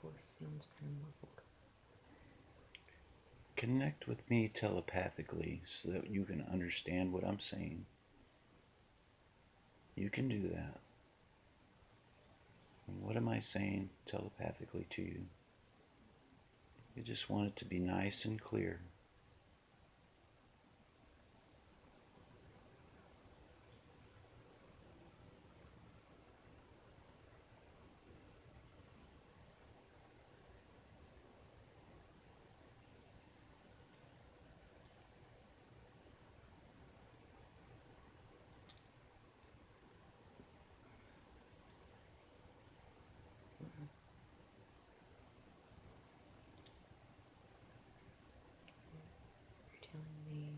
Your voice sounds kind of muffled. Connect with me telepathically so that you can understand what I'm saying. You can do that. And what am I saying telepathically to you? You just want it to be nice and clear. You're telling me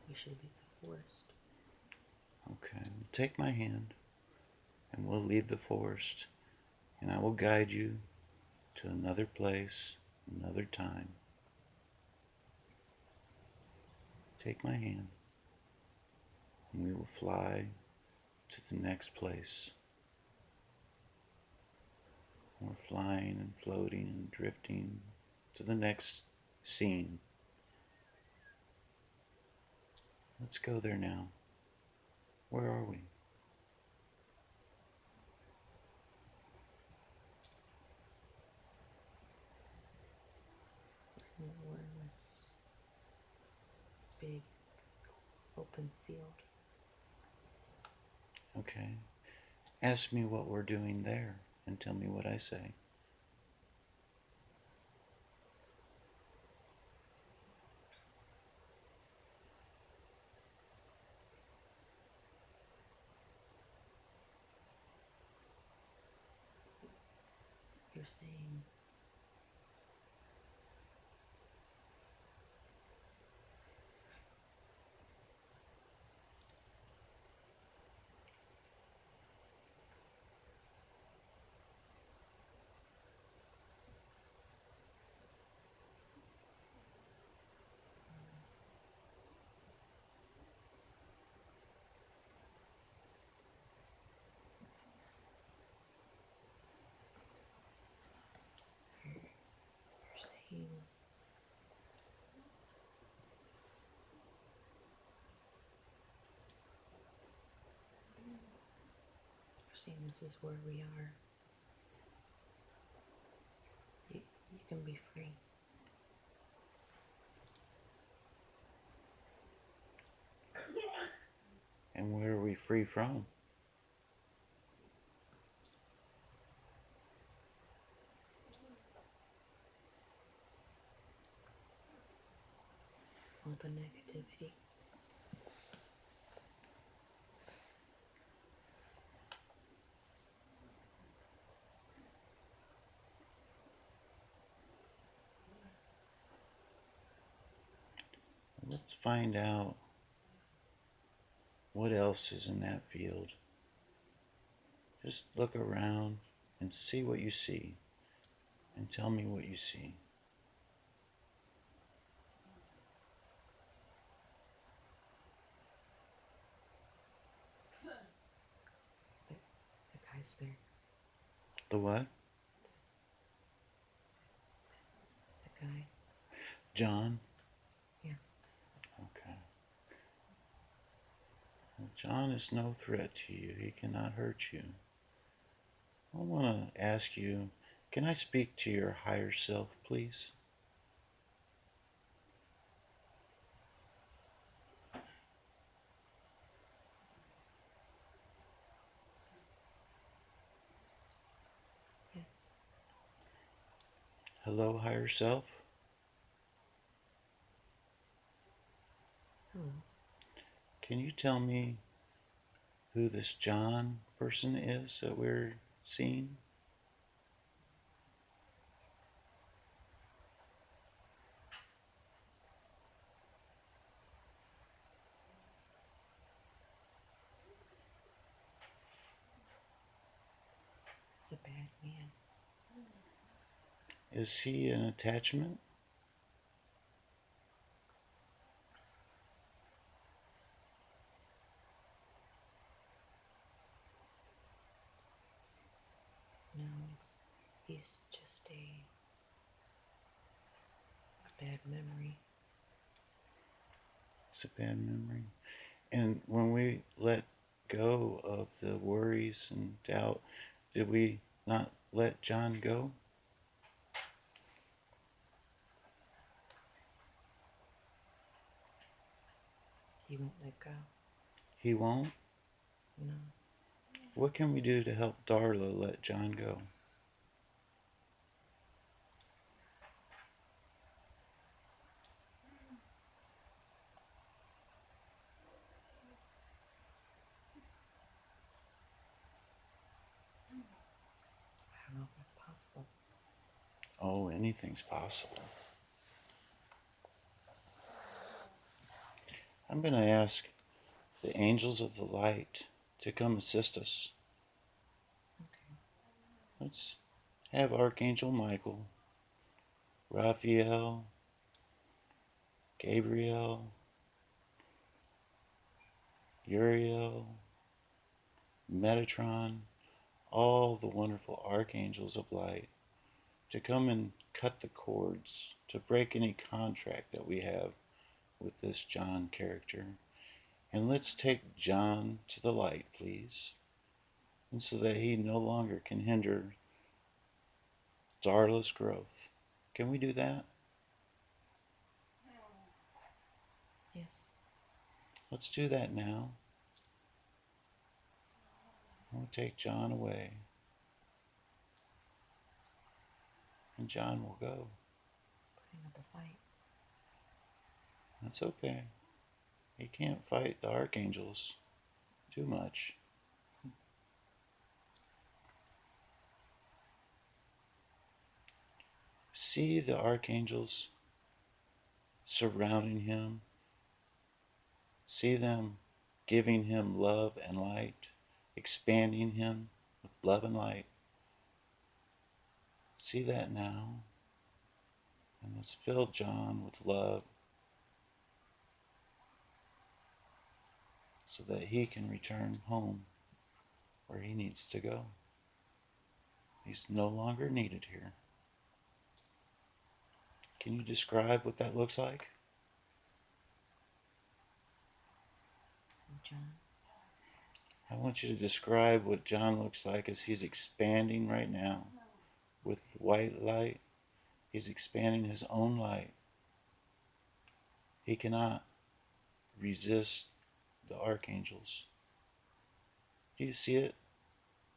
we should leave the forest. Okay, take my hand and we'll leave the forest, and I will guide you to another place, another time. Take my hand and we will fly to the next place. We're flying and floating and drifting to the next scene. Let's go there now. Where are we? We're in this big open field. Okay. Ask me what we're doing there and tell me what I say. You're saying you're saying this is where we are. You can be free. And where are we free from? All the negativity. Let's find out what else is in that field. Just look around and see what you see, and tell me what you see. The guy's there. The what? The guy. John? Yeah. Okay. Well, John is no threat to you. He cannot hurt you. I want to ask you, can I speak to your higher self, please? Yes. Hello, higher self? Hello. Can you tell me who this John person is that we're seeing? He's a bad man. Is he an attachment? No, he's just a bad memory. It's a bad memory. And when we let go of the worries and doubt, did we not let John go? He won't let go. He won't? No. What can we do to help Darla let John go? I don't know if that's possible. Oh, anything's possible. I'm going to ask the angels of the light to come assist us. Okay. Let's have Archangel Michael, Raphael, Gabriel, Uriel, Metatron, all the wonderful archangels of light to come and cut the cords, to break any contract that we have with this John character. And let's take John to the light, please, and so that he no longer can hinder Darla's growth. Can we do that? Yes. Let's do that now. We'll take John away. And John will go. He's putting up a fight. That's okay. He can't fight the archangels too much. See the archangels surrounding him. See them giving him love and light, expanding him with love and light. See that now. And let's fill John with love so that he can return home where he needs to go. He's no longer needed here. Can you describe what that looks like? John. I want you to describe what John looks like as he's expanding right now with white light. He's expanding his own light. He cannot resist the archangels. Do you see it?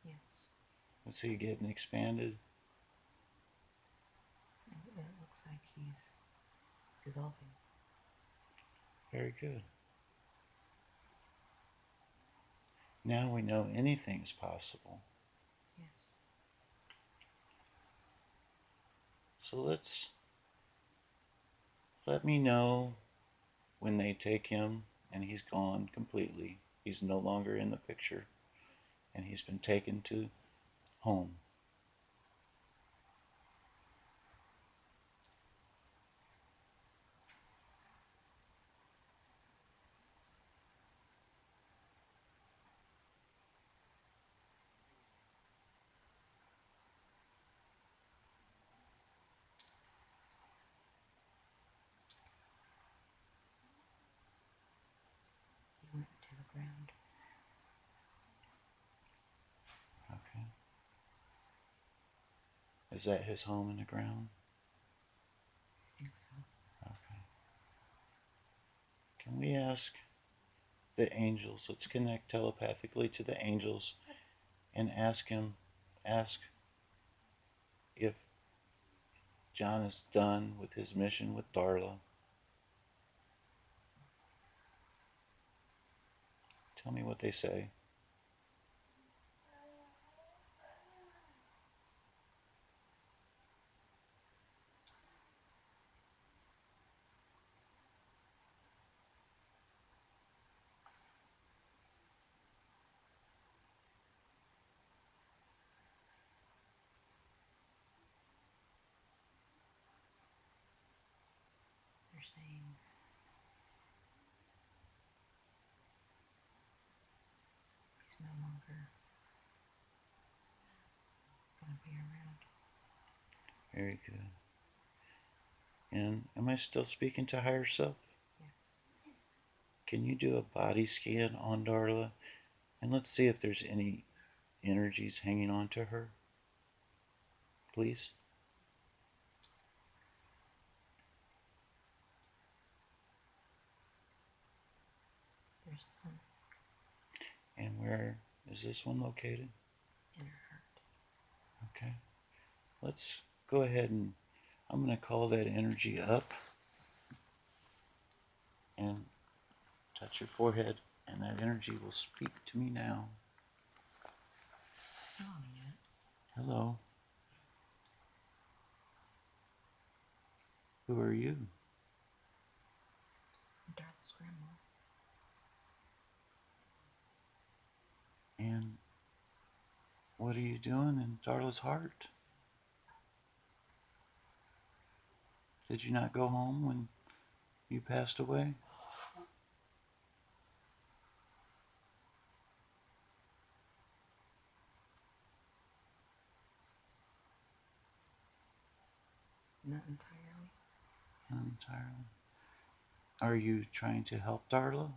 Yes. Is he getting expanded? It looks like he's dissolving. Very good. Now we know anything is possible. Yes. So let me know when they take him and he's gone completely. He's no longer in the picture and he's been taken to home. He went to the ground. Okay. Is that his home in the ground? I think so. Okay. Can we ask the angels? Let's connect telepathically to the angels and ask if John is done with his mission with Darla. Tell me what they say. Very good. And am I still speaking to higher self? Yes. Can you do a body scan on Darla? And let's see if there's any energies hanging on to her. Please. There's one And where is this one located? in her heart. Okay. Let's go ahead and I'm going to call that energy up and touch your forehead, and that energy will speak to me now. Oh, yeah. Hello. Who are you? Darla's grandma. And what are you doing in Darla's heart? Did you not go home when you passed away? Not entirely. Not entirely. Are you trying to help Darla?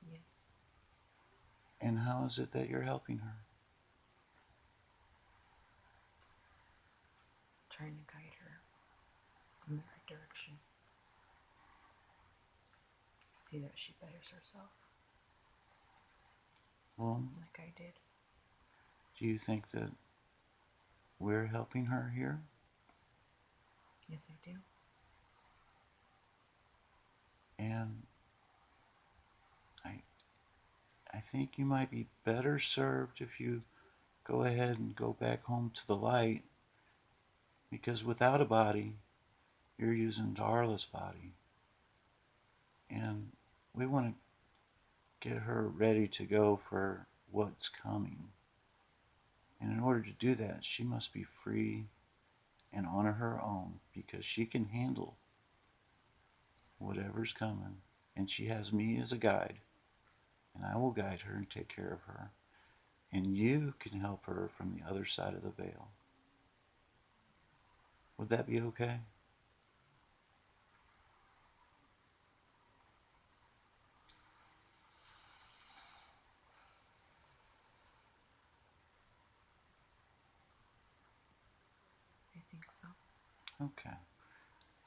Yes. And how is it that you're helping her? Trying to guide her in the right direction. See that she betters herself. Well, like I did. do you think that we're helping her here? Yes, I do. And I think you might be better served if you go ahead and go back home to the light, because without a body, you're using Darla's body. And we want to get her ready to go for what's coming. And in order to do that, she must be free and on her own, because she can handle whatever's coming. And she has me as a guide, and I will guide her and take care of her. And you can help her from the other side of the veil. Would that be okay? I think so. Okay.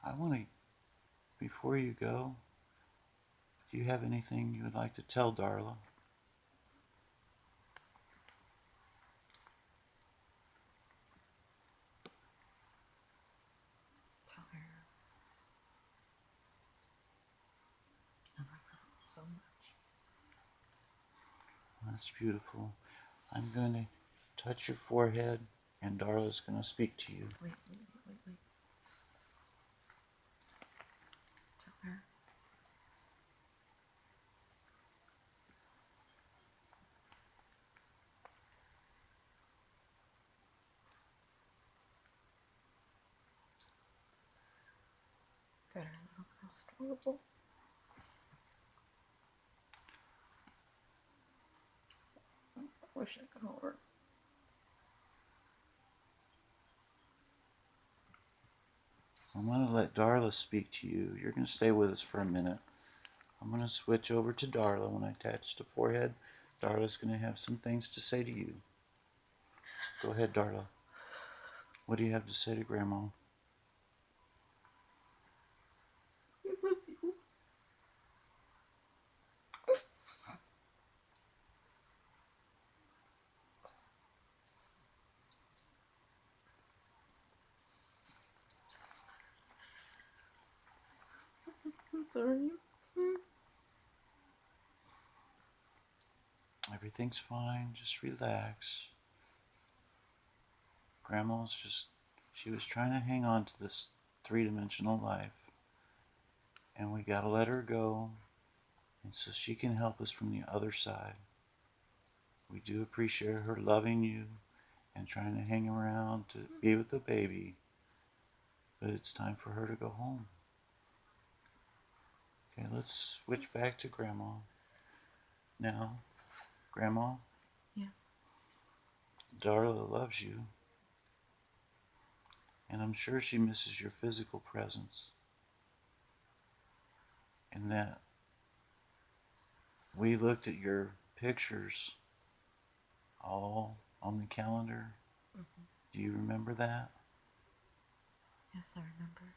I want to, before you go, do you have anything you would like to tell Darla? Tell her I love her so much. That's beautiful. I'm going to touch your forehead, and Darla's going to speak to you. Wait. Tell her that her little girl's adorable. I wish I could hold her. I'm going to let Darla speak to you. You're going to stay with us for a minute. I'm going to switch over to Darla. When I attach the forehead, Darla's going to have some things to say to you. Go ahead, Darla. What do you have to say to Grandma? I love you. I'm sorry. Everything's fine. Just relax. Grandma's just, she was trying to hang on to this three-dimensional life. And we got to let her go, and so she can help us from the other side. We do appreciate her loving you and trying to hang around to be with the baby, but it's time for her to go home. Okay, let's switch back to Grandma. Now, Grandma, Yes. Darla loves you, And I'm sure she misses your physical presence. And that we looked at your pictures all on the calendar. Mm-hmm. Do you remember that? Yes, I remember.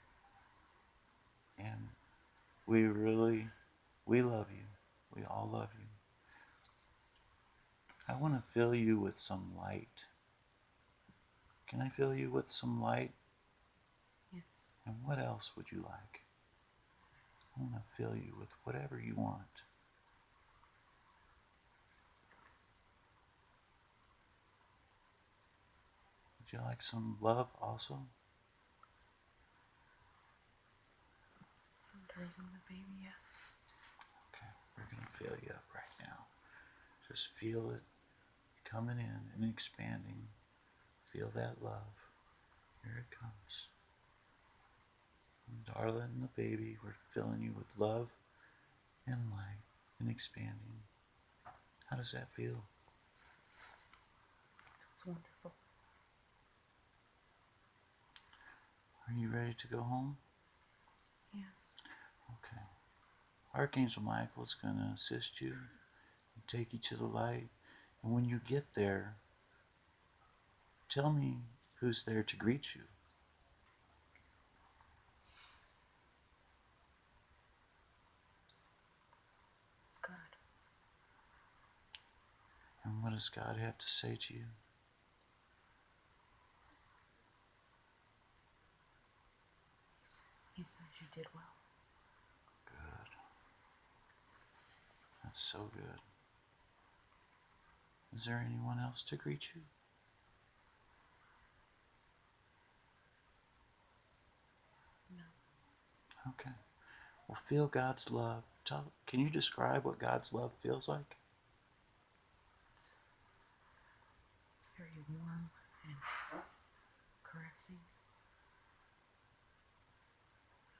And we love you. We all love you. I want to fill you with some light. Can I fill you with some light? Yes. And what else would you like? I want to fill you with whatever you want. Would you like some love also? From Darling the baby, yes. Okay, we're going to fill you up right now. Just feel it coming in and expanding. Feel that love. Here it comes. And Darla and the baby, we're filling you with love and light and expanding. How does that feel? It's wonderful. Are you ready to go home? Yes. Okay. Archangel Michael is going to assist you and take you to the light. And when you get there, tell me who's there to greet you. It's God. And what does God have to say to you? He said you did well. Good. That's so good. Is there anyone else to greet you? No. Okay. Well, feel God's love. Can you describe what God's love feels like? It's very warm and caressing.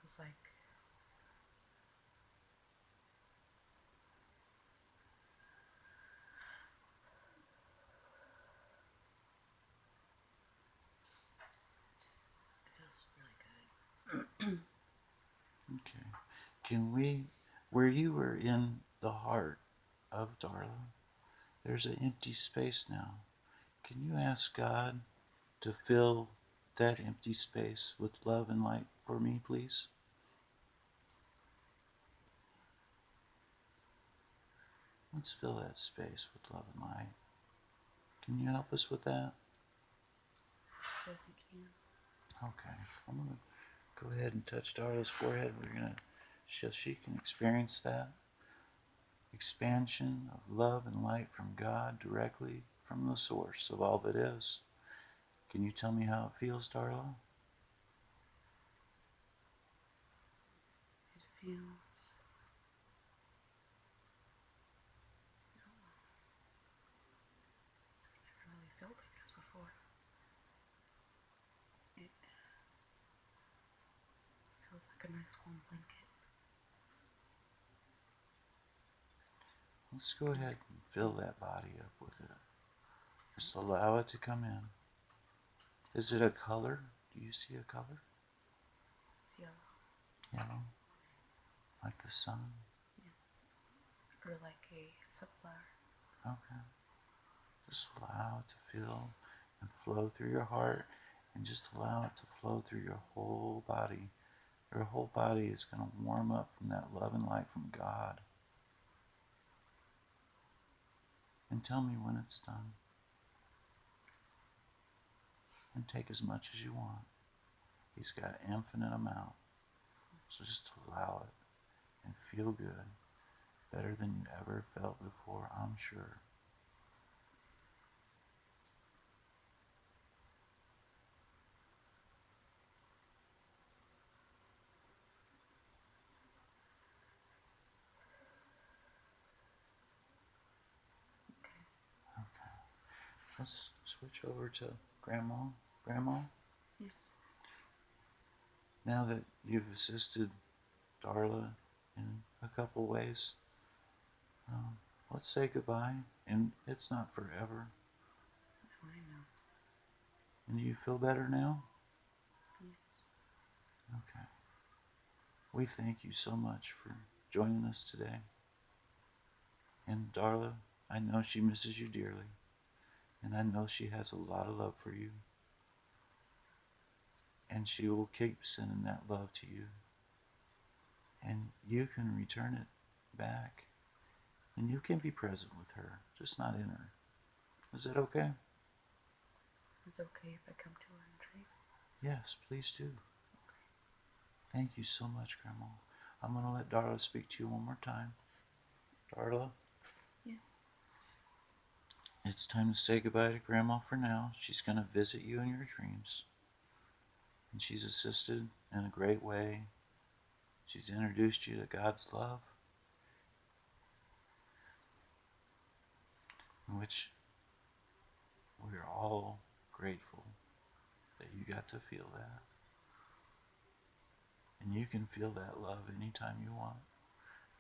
Feels like it feels really good. Okay. Where you were in the heart of Darla, there's an empty space now. Can you ask God to fill that empty space with love and light for me, please? Let's fill that space with love and light. Can you help us with that? Says he can. Okay. I'm going to go ahead and touch Darla's forehead. We're going to, so she can experience that expansion of love and light from God directly from the source of all that is. Can you tell me how it feels, Darla? It feels. I've never really felt like this before. It feels like a nice warm blanket. Let's go ahead and fill that body up with it. Just allow it to come in. Is it a color? Do you see a color? It's yellow. Yellow? Like the sun? Yeah. Or like a sunflower. Okay. Just allow it to fill and flow through your heart, and just allow it to flow through your whole body. Your whole body is going to warm up from that love and light from God. And tell me when it's done. And take as much as you want. He's got an infinite amount. So just allow it and feel good. Better than you ever felt before, I'm sure. Okay. Let's switch over to Grandma. Grandma, Yes. now that you've assisted Darla in a couple ways, let's say goodbye. And it's not forever. I know. And do you feel better now? Okay. We thank you so much for joining us today. And Darla, I know she misses you dearly. And I know she has a lot of love for you. And she will keep sending that love to you. And you can return it back. And you can be present with her, just not in her. Is that okay? It's okay if I come to her and trade. Yes, please do. Thank you so much, Grandma. I'm going to let Darla speak to you one more time. Darla? Yes. It's time to say goodbye to Grandma for now. She's going to visit you in your dreams. And she's assisted in a great way. She's introduced you to God's love, in which we're all grateful that you got to feel that. And you can feel that love anytime you want.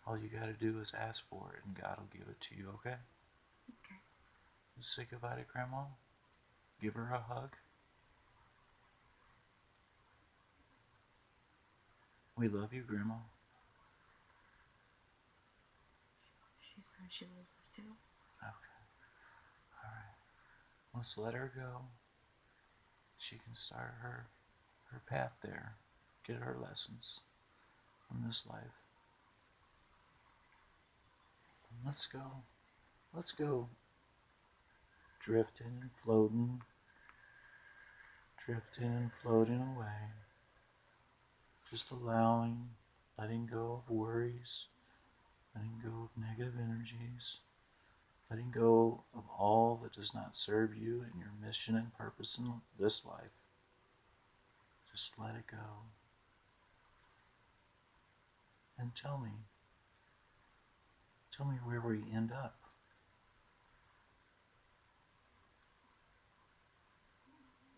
All you got to do is ask for it, and God will give it to you, okay? Okay. Let's say goodbye to Grandma. Give her a hug. We love you, Grandma. She said she loves us too. Okay. All right. Let's let her go. She can start her path there. Get her lessons from this life. And let's go. Let's go drifting and floating. Drifting and floating away. Just allowing, letting go of worries, letting go of negative energies, letting go of all that does not serve you and your mission and purpose in this life. Just let it go. And tell me where we end up.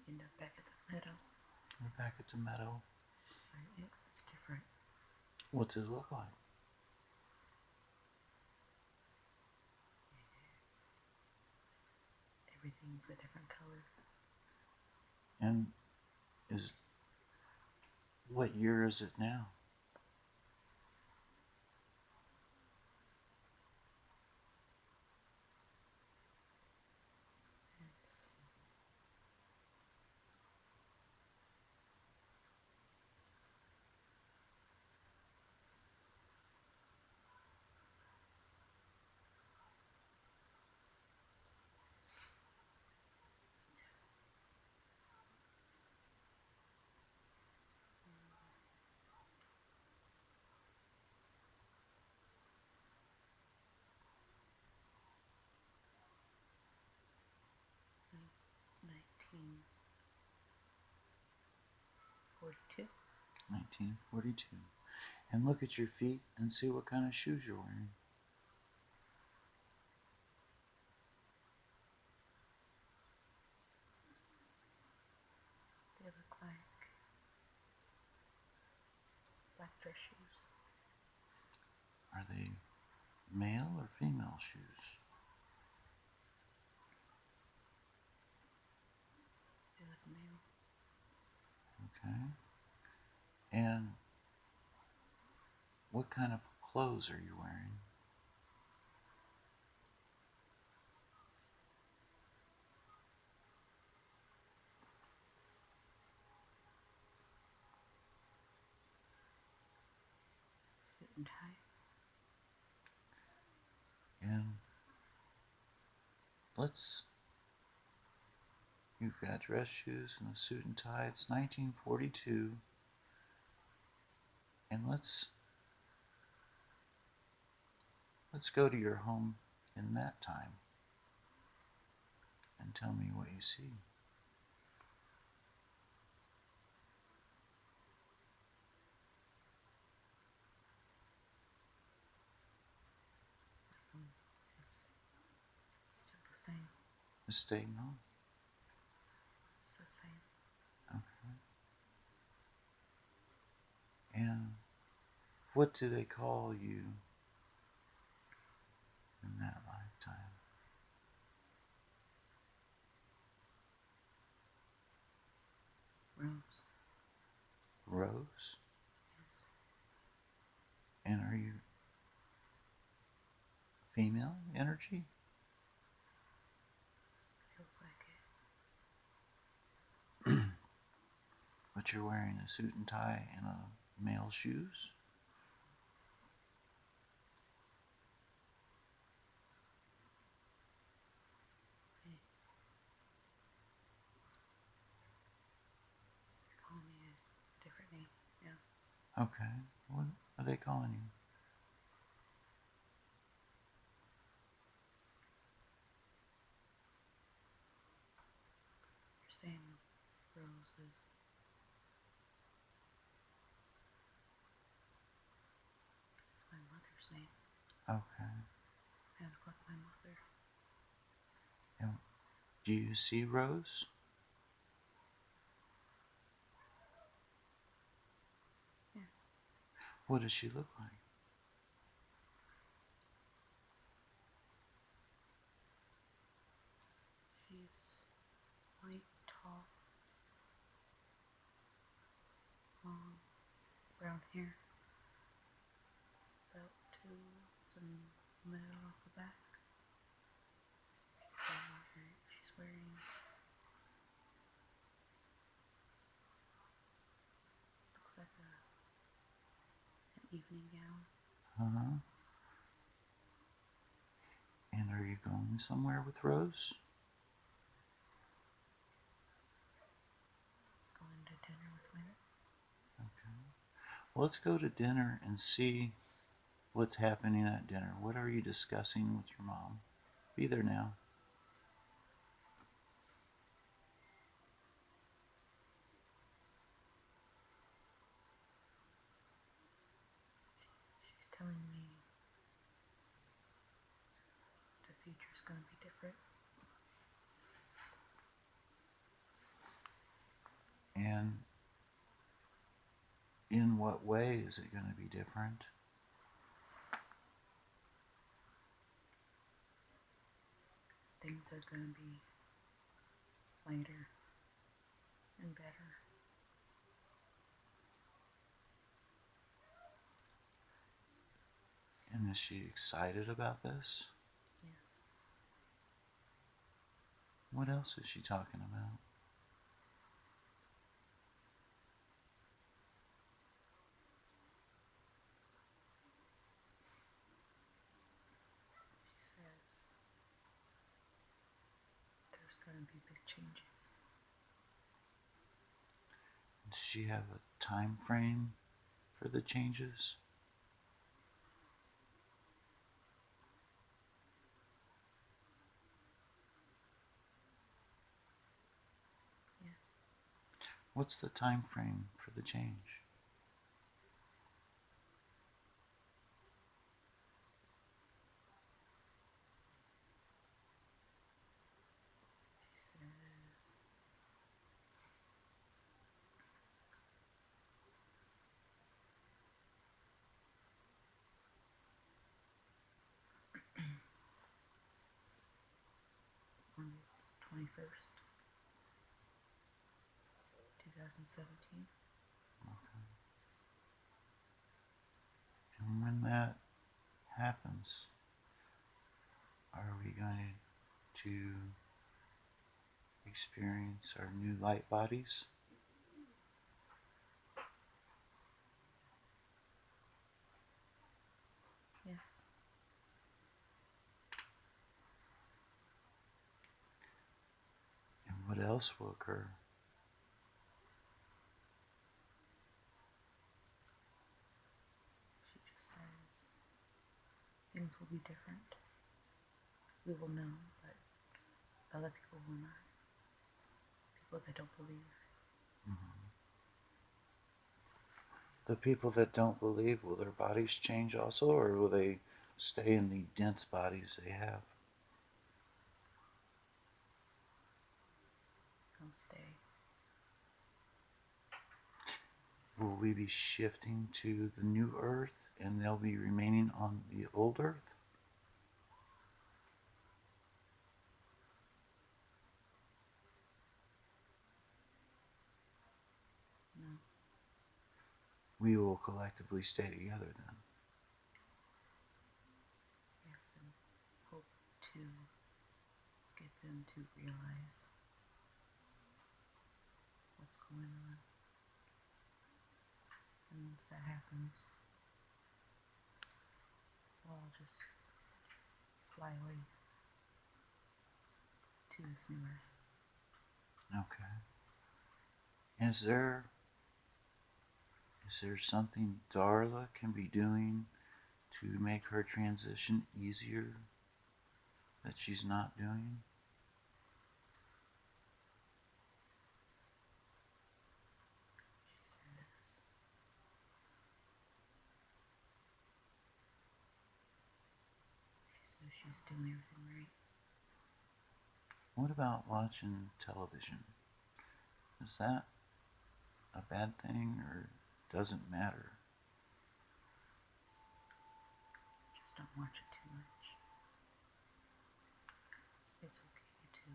End up back at the meadow. We're back at the meadow. Right, it's different. What's it look like? Everything's a different color. And what year is it now? It's 1942. 1942. And look at your feet and see what kind of shoes you're wearing. They look like black dress shoes. Are they male or female shoes? They look male. Okay. And what kind of clothes are you wearing? Suit and tie. And you've got dress shoes and a suit and tie. It's 1942. And let's go to your home in that time and tell me what you see. It's still the same. It's staying home. It's the same. Okay. And what do they call you in that lifetime? Rose. Rose? Yes. And are you female energy? Feels like it. But you're wearing a suit and tie and a male shoes? Hey. You're calling me a different name. Yeah. Okay. What are they calling you? You're saying Rose is. It's my mother's name. Okay. Sounds like my mother. And do you see Rose? Yeah. What does she look like? She's white, tall, long, brown hair. About two centimeters off the back. She's wearing looks like an evening gown. Uh-huh. And are you going somewhere with Rose? Going to dinner with my. Okay. Well, let's go to dinner and see what's happening at dinner. What are you discussing with your mom? Be there now. She's telling me the future's gonna be different. And in what way is it going to be different? Things are gonna be lighter and better. And is she excited about this? Yes. What else is she talking about? She says there's gonna be big changes. Does she have a time frame for the changes? Yes. What's the time frame for the change? She says August 21st, 2017. Okay. And when that happens, are we going to experience our new light bodies? Yes. And what else will occur? She just says things will be different. We will know, but other people will not. People that don't believe. Mm-hmm. The people that don't believe, will their bodies change also, or will they stay in the dense bodies they have? They'll stay. Will we be shifting to the new earth and they'll be remaining on the old earth? No. we will collectively stay together then. Yes, and hope to get them to realize what's going on. And once that happens, we'll all just fly away to this new earth. Okay. Is there something Darla can be doing to make her transition easier that she's not doing? She says she's doing everything right. What about watching television? Is that a bad thing or doesn't matter? Just don't watch it too much. It's okay to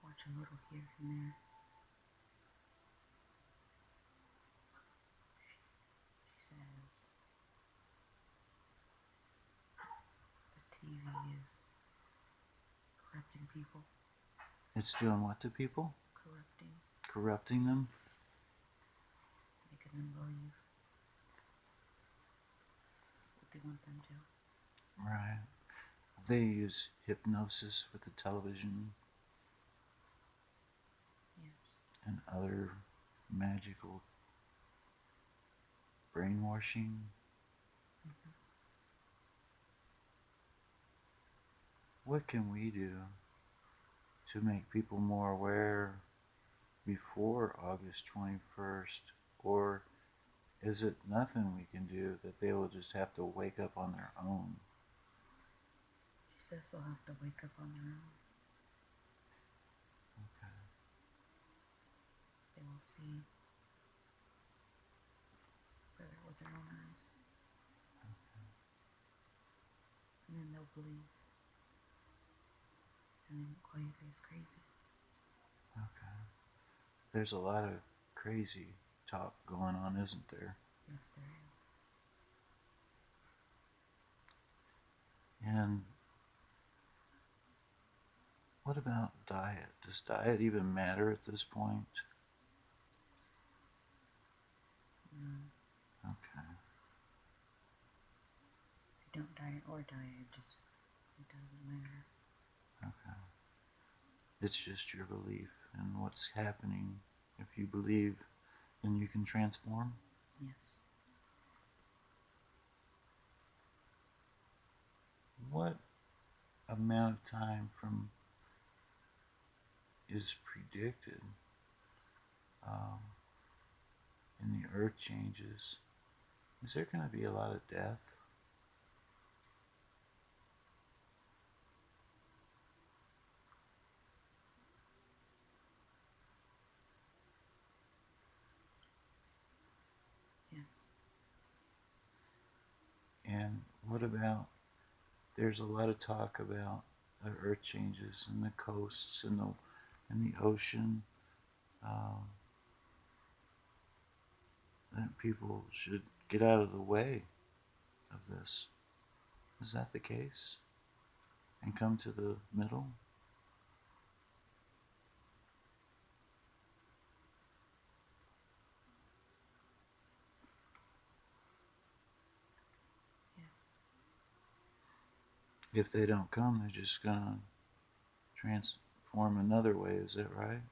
watch a little here and there. She says the TV is corrupting people. It's doing what to people? Corrupting. Corrupting them? Making them believe what they want them to. Right. They use hypnosis with the television. Yes. And other magical brainwashing. Mm-hmm. What can we do to make people more aware before August 21st? Or is it nothing we can do that they will just have to wake up on their own? She says they'll have to wake up on their own. Okay. They will see further with their own eyes. Okay. And then they'll believe. And then call you guys crazy. Okay. There's a lot of crazy talk going on, isn't there? Yes, there is. And what about diet? Does diet even matter at this point? No. Okay. If you don't diet or diet, it doesn't matter. Okay. It's just your belief in what's happening. If you believe, then you can transform. Yes. What amount of time from is predicted in the earth changes? Is there going to be a lot of death? Yes. And what about, there's a lot of talk about the earth changes and the coasts and the ocean, that people should get out of the way of this. Is that the case? And come to the middle? Yes. If they don't come, they're just gonna transform another way, is that right?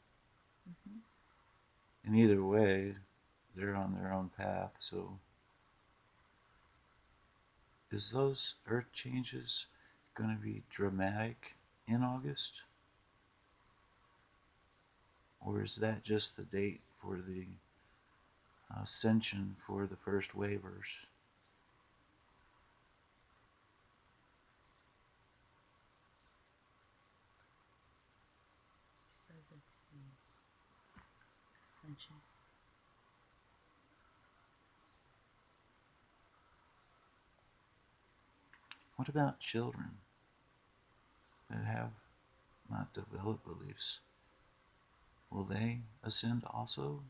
Mm-hmm. And either way, they're on their own path, so is those earth changes going to be dramatic in August? Or is that just the date for the ascension for the first waivers? She says it's the ascension. What about children that have not developed beliefs? Will they ascend also?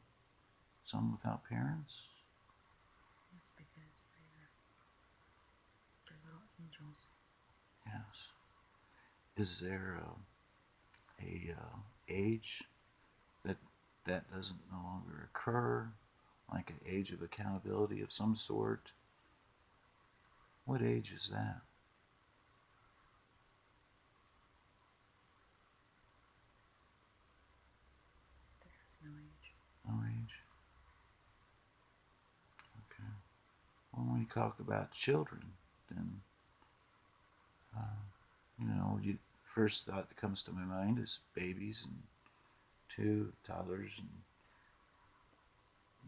Some without parents? is there a age that that doesn't no longer occur, like an age of accountability of some sort? What age is that? There's no age. No age. Okay. When we talk about children, then you first thought that comes to my mind is babies and toddlers and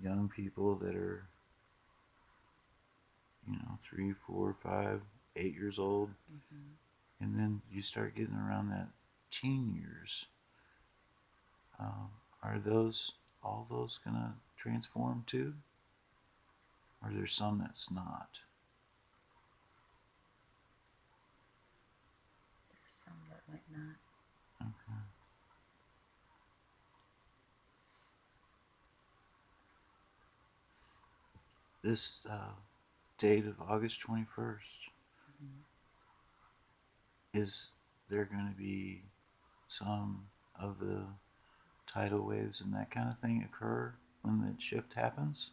young people that are 3, 4, 5, 8 years old, and then you start getting around that teen years. Are all those gonna transform too, or there's some that's not? There's some that might not. Okay. This date of August 21st, is there going to be some of the tidal waves and that kind of thing occur when the shift happens?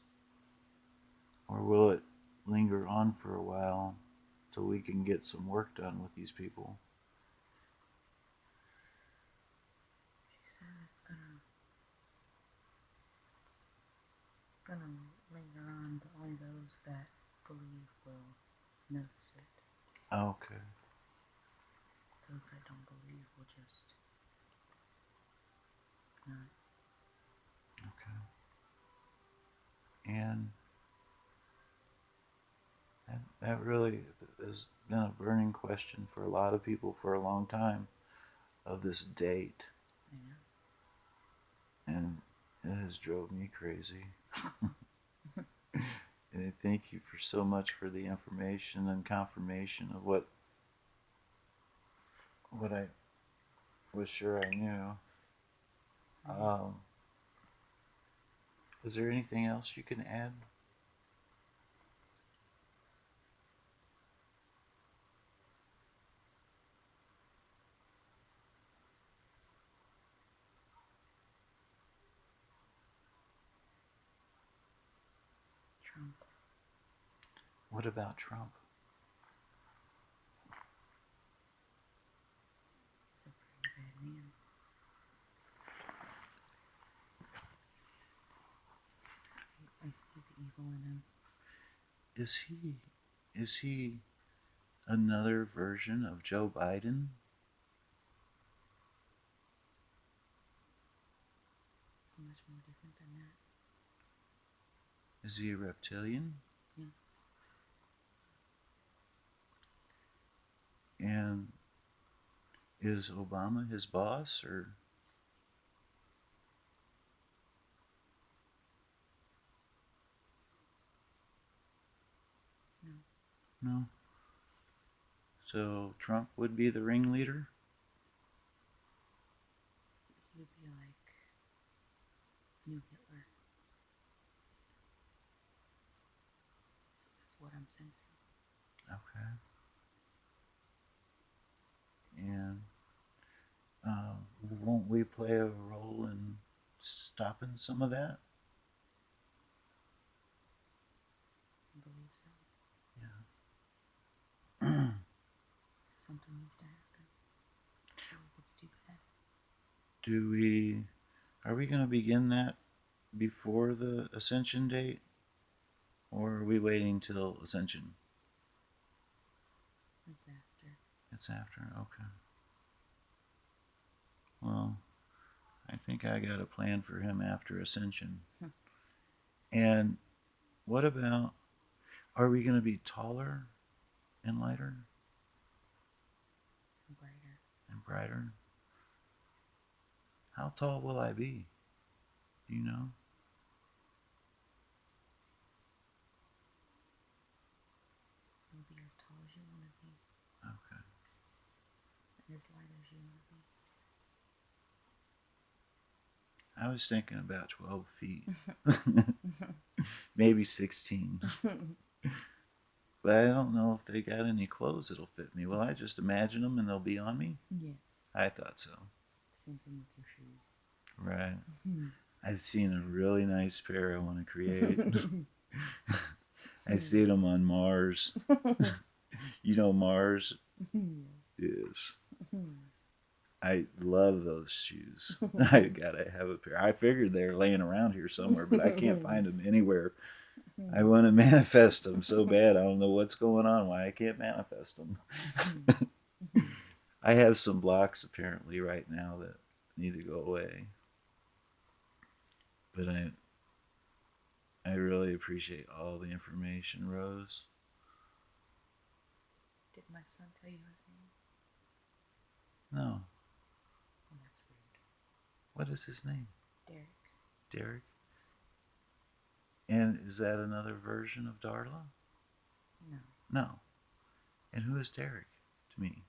Or will it linger on for a while till we can get some work done with these people? She said it's gonna linger on, but only those that believe will notice it. Okay. Those that don't believe will just not. Okay. And that really has been a burning question for a lot of people for a long time, of this date. Yeah. And it has drove me crazy. And I thank you for so much for the information and confirmation of what I was sure I knew. Is there anything else you can add? Trump. What about Trump? He's a pretty bad man. I see the evil in him. Is he another version of Joe Biden? He's much more different than that. Is he a reptilian? Yes. And is Obama his boss, or? No. No. So Trump would be the ringleader? He would be like New Hitler. So that's what I'm sensing. Okay. And won't we play a role in stopping some of that? I believe so. Yeah. Something needs to happen. It's too bad. Are we going to begin that before the Ascension date? Or are we waiting till Ascension? It's after. It's after, okay. Well, I think I got a plan for him after Ascension. And what about, are we going to be taller and lighter? And brighter. And brighter? How tall will I be? Do you know? You'll be as tall as you want to be. Okay. And as light as you want to be. I was thinking about 12 feet. Maybe 16. But I don't know if they got any clothes that'll fit me. Will I just imagine them and they'll be on me? Yes. I thought so. Same thing with your shoes. Right. I've seen a really nice pair I want to create. I see them on Mars. You know Mars? Yes. I love those shoes. I gotta have a pair. I figured they're laying around here somewhere, but I can't find them anywhere. I want to manifest them so bad. I don't know what's going on. Why I can't manifest them. I have some blocks apparently right now that need to go away. But I really appreciate all the information, Rose. Did my son tell you his name? No. Oh, that's rude. What is his name? Derek. Derek? And is that another version of Darla? No. No. And who is Derek to me?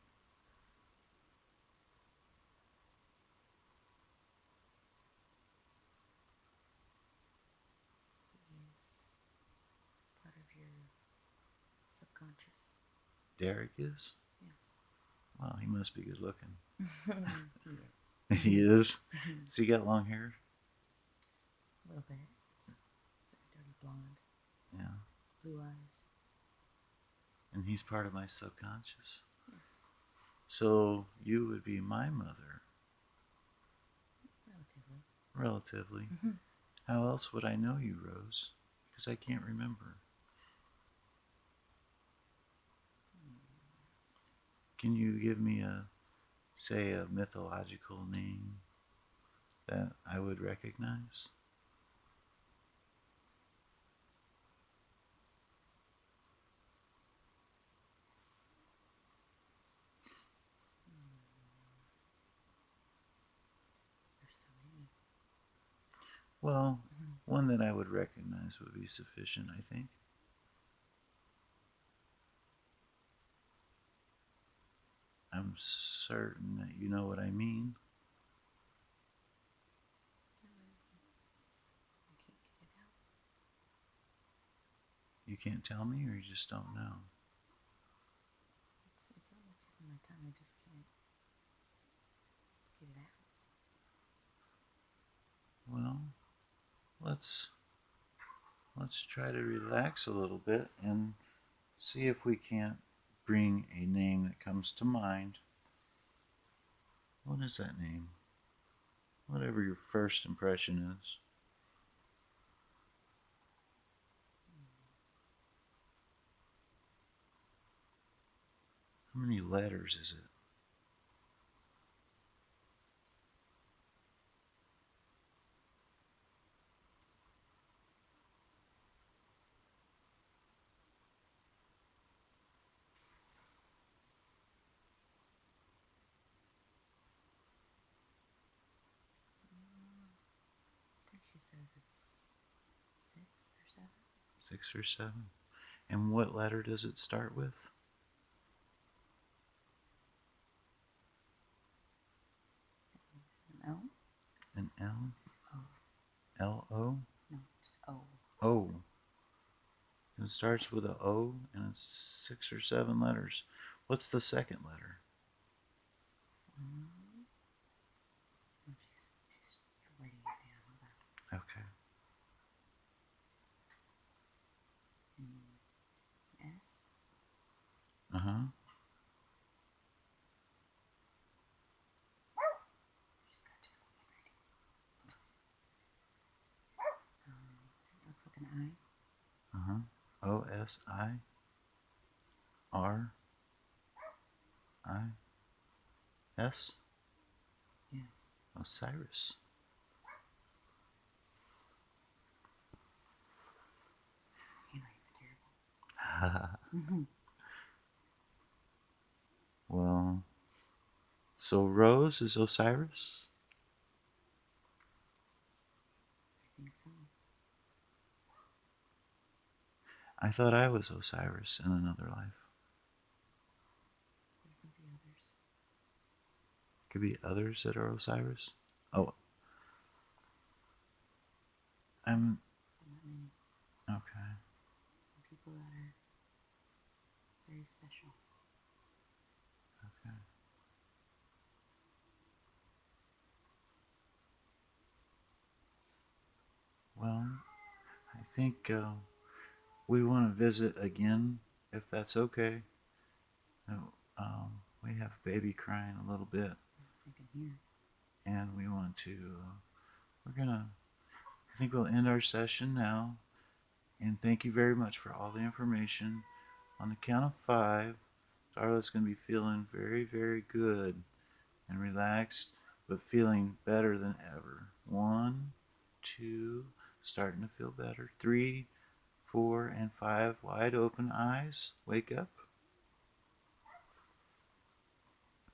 He is part of your subconscious. Derek is? Yes. Wow, he must be good looking. Yes. He is? Does he got long hair? A little bit. It's like a dirty blonde. Yeah. Blue eyes. And he's part of my subconscious. Yeah. So you would be my mother. Relatively. How else would I know you, Rose? Because I can't remember. Can you give me say a mythological name that I would recognize? There's so many. Well, one that I would recognize would be sufficient, I think. I'm certain that you know what I mean. I can't get it out. You can't tell me, or you just don't know? It's on the tip of my tongue. I just can't get it out. Well, let's try to relax a little bit and see if we can't bring a name that comes to mind. What is that name? Whatever your first impression is. How many letters is it? I think she says it's 6 or 7. 6 or 7. And what letter does it start with? An L? An L? O. L-O? No, just O. O. It starts with a O and it's 6 or 7 letters. What's the second letter? No, she's writing it down. Hold on. Okay. S. Uh-huh. She's got terrible handwriting. It looks like an I. Uh-huh. O-S-I-R-I. S? Yes. Osiris. Handwriting's terrible. Well, so Rose is Osiris? I think so. I thought I was Osiris in another life. There could be others. Could be others that are Osiris? Oh. Not many. Okay. People that are really special. Okay. Well, I think we want to visit again, if that's okay. We have baby crying a little bit, I can hear. and we want to. We're gonna. I think we'll end our session now, and thank you very much for all the information. On the count of 5, Darla's gonna be feeling very, very good and relaxed, but feeling better than ever. 1, 2, starting to feel better. 3, 4, and 5, wide open eyes. Wake up.